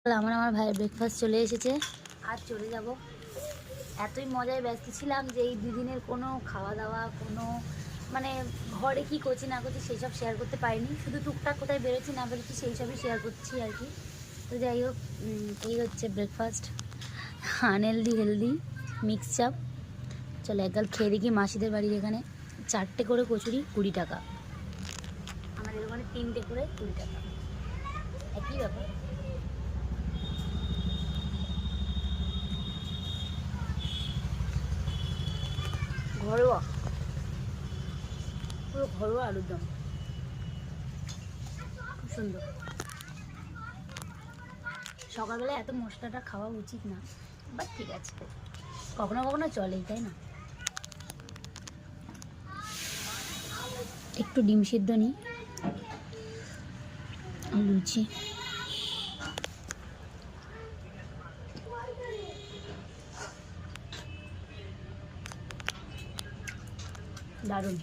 আমার আমার ভাইয়ের ব্রেকফাস্ট চলে এসেছে। আর চলে যাব। এতই মজায় ব্যস্ত ছিলাম যে এই দুদিনের কোনো খাওয়া দাওয়া কোনো মানে ঘরে কি করছি না করছি সেই সব শেয়ার করতে পারিনি। শুধু টুকটাক কোথায় বেরোচ্ছি না বেরোচ্ছি সেই সবই শেয়ার করছি আর কি। তো যাই হোক, এই হচ্ছে ব্রেকফাস্ট, আনহেলদি হেলদি মিক্স চাপ। চলো একগাল খেয়ে দেখি। মাসিদের বাড়ির এখানে 4টে করে কচুরি 20 টাকা, আমাদের ওখানে 3টে করে 20 টাকা, একই ব্যাপার। ঘরোয়া, পুরো ঘরোয়া আলুর দম, খুব সুন্দর। সকালবেলা এত মশলাটা খাওয়া উচিত না, বাট ঠিক আছে, কখনো কখনো চলেই, তাই না? একটু ডিম সিদ্ধ নিই, লুচি। দারুণ।